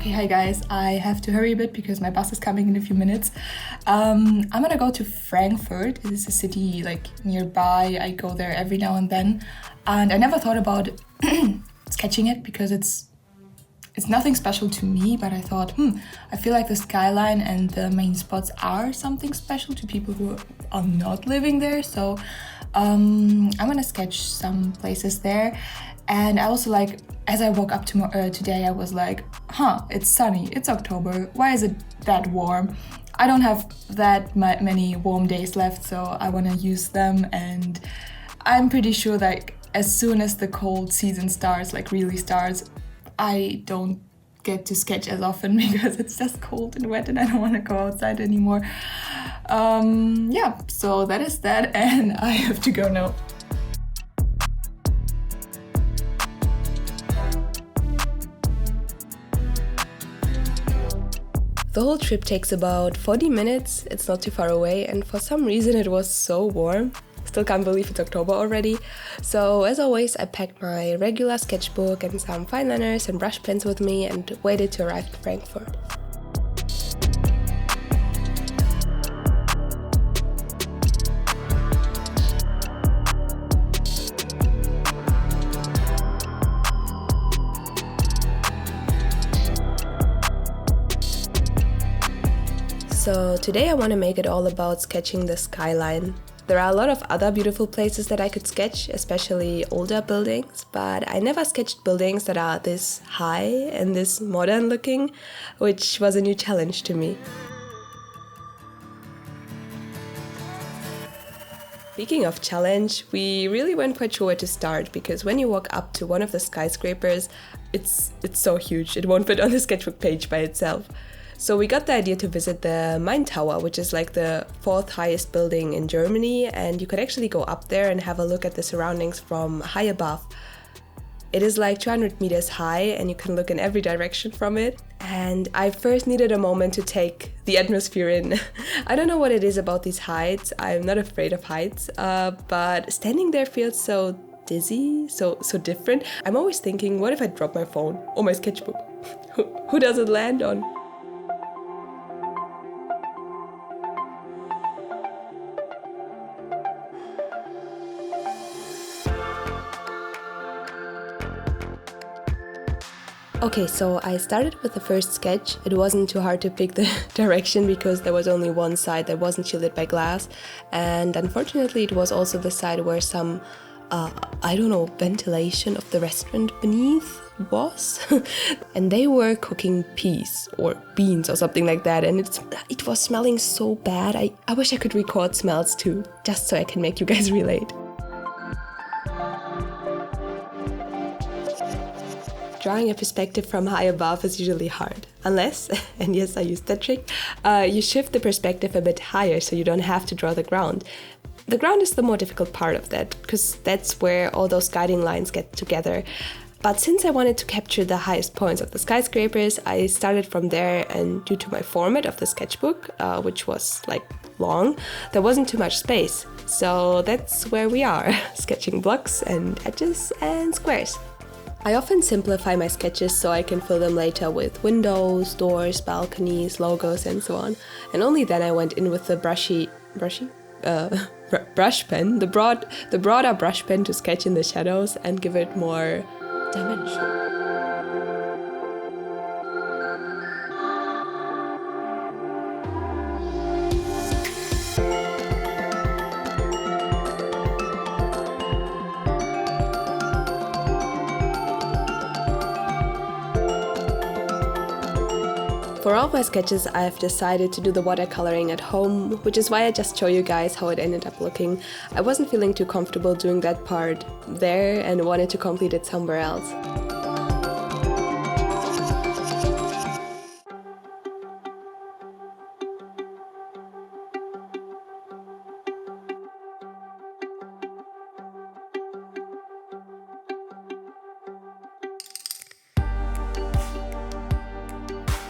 Okay, hi guys, I have to hurry a bit because my bus is coming in a few minutes. I'm gonna go to Frankfurt. It is a city like nearby. I go there every now and then, and I never thought about sketching it because it's nothing special to me, but I thought, I feel like the skyline and the main spots are something special to people who are not living there. So I'm gonna sketch some places there. And I also like, as I woke up today, I was like, it's sunny, it's October, why is it that warm? I don't have that many warm days left, so I want to use them. And I'm pretty sure that as soon as the cold season starts, like really starts, I don't get to sketch as often because it's just cold and wet and I don't want to go outside anymore. So that is that, and I have to go now. The whole trip takes about 40 minutes, it's not too far away, and for some reason it was so warm. Still can't believe it's October already. So as always, I packed my regular sketchbook and some fine liners and brush pens with me and waited to arrive in Frankfurt. So today I want to make it all about sketching the skyline. There are a lot of other beautiful places that I could sketch, especially older buildings, but I never sketched buildings that are this high and this modern looking, which was a new challenge to me. Speaking of challenge, we really weren't quite sure where to start, because when you walk up to one of the skyscrapers, it's so huge, it won't fit on the sketchbook page by itself. So we got the idea to visit the Main Tower, which is like the 4th highest building in Germany, and you could actually go up there and have a look at the surroundings from high above. It is like 200 meters high and you can look in every direction from it. And I first needed a moment to take the atmosphere in. I don't know what it is about these heights. I'm not afraid of heights, but standing there feels so dizzy, so different. I'm always thinking, what if I drop my phone or my sketchbook? Who does it land on? Okay, so I started with the first sketch. It wasn't too hard to pick the direction because there was only one side that wasn't shielded by glass, and unfortunately it was also the side where some, ventilation of the restaurant beneath was. And they were cooking peas or beans or something like that, and it was smelling so bad. I wish I could record smells too, just so I can make you guys relate. Drawing a perspective from high above is usually hard, unless, and yes, I used that trick, you shift the perspective a bit higher so you don't have to draw the ground. The ground is the more difficult part of that, because that's where all those guiding lines get together. But since I wanted to capture the highest points of the skyscrapers, I started from there, and due to my format of the sketchbook, which was like long, there wasn't too much space. So that's where we are, sketching blocks and edges and squares. I often simplify my sketches so I can fill them later with windows, doors, balconies, logos, and so on. And only then I went in with the brush pen, the broader brush pen to sketch in the shadows and give it more dimension. For all my sketches, I've decided to do the watercoloring at home, which is why I just show you guys how it ended up looking. I wasn't feeling too comfortable doing that part there and wanted to complete it somewhere else.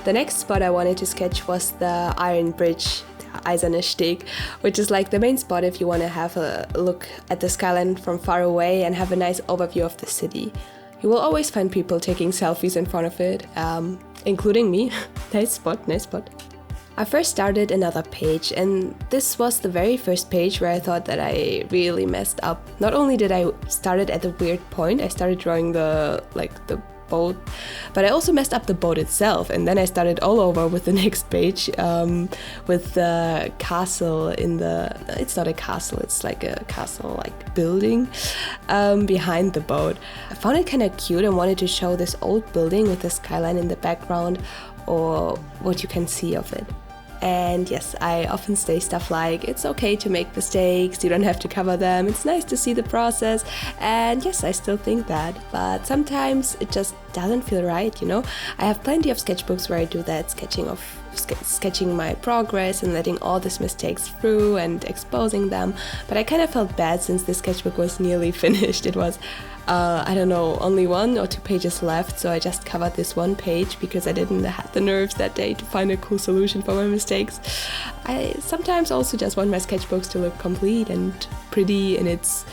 The next spot I wanted to sketch was the Iron Bridge, Eiserne Steg, which is like the main spot if you want to have a look at the skyline from far away and have a nice overview of the city. You will always find people taking selfies in front of it. including me. Nice spot, nice spot. I first started another page, and this was the very first page where I thought that I really messed up. Not only did I start it at a weird point, I started drawing the boat, but I also messed up the boat itself, and then I started all over with the next page with the castle it's not a castle, it's like a castle like building behind the boat. I found it kind of cute and wanted to show this old building with the skyline in the background, or what you can see of it. And yes, I often say stuff like, it's okay to make mistakes, you don't have to cover them, it's nice to see the process. And yes, I still think that, but sometimes it just doesn't feel right, you know? I have plenty of sketchbooks where I do that, sketching my progress and letting all these mistakes through and exposing them. But I kind of felt bad since this sketchbook was nearly finished. It was I don't know, only 1 or 2 pages left, so I just covered this one page because I didn't have the nerves that day to find a cool solution for my mistakes. I sometimes also just want my sketchbooks to look complete and pretty in its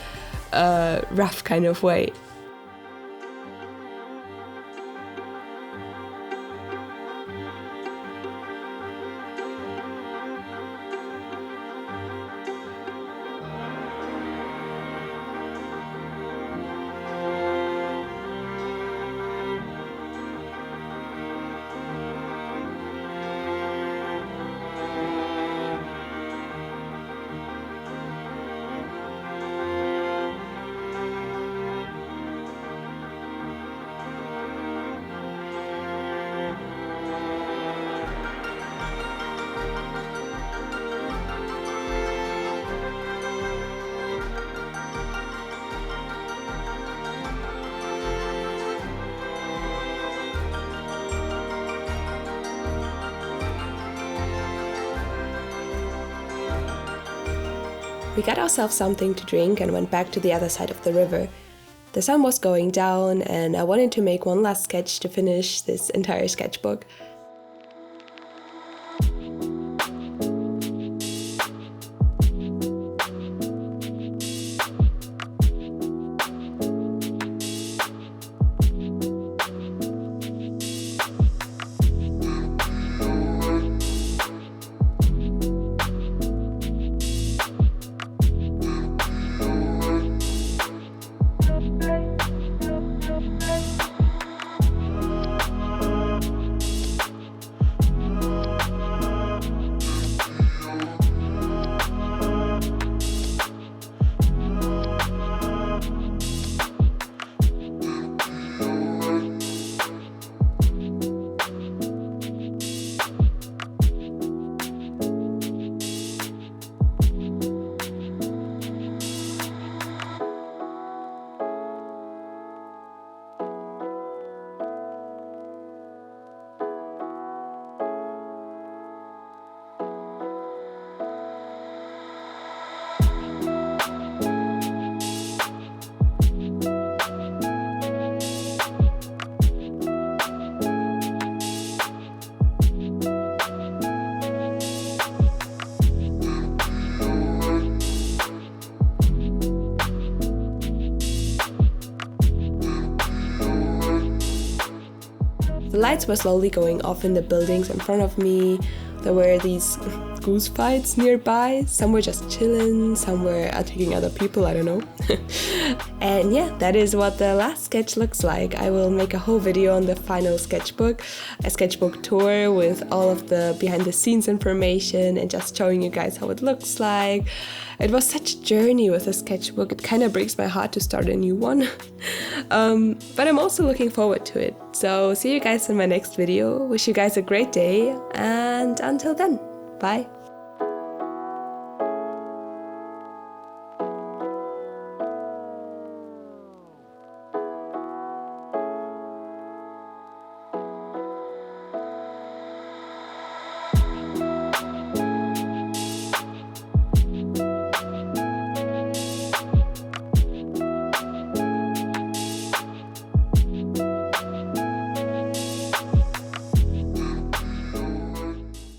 rough kind of way. We got ourselves something to drink and went back to the other side of the river. The sun was going down, and I wanted to make one last sketch to finish this entire sketchbook. The lights were slowly going off in the buildings in front of me. There were these goose fights nearby. Some were just chilling, some were attacking other people, I don't know. And yeah, that is what the last sketch looks like. I will make a whole video on the final sketchbook, a sketchbook tour with all of the behind the scenes information and just showing you guys how it looks like. It was such a journey with a sketchbook. It kind of breaks my heart to start a new one. But I'm also looking forward to it. So see you guys in my next video. Wish you guys a great day, and until then, bye.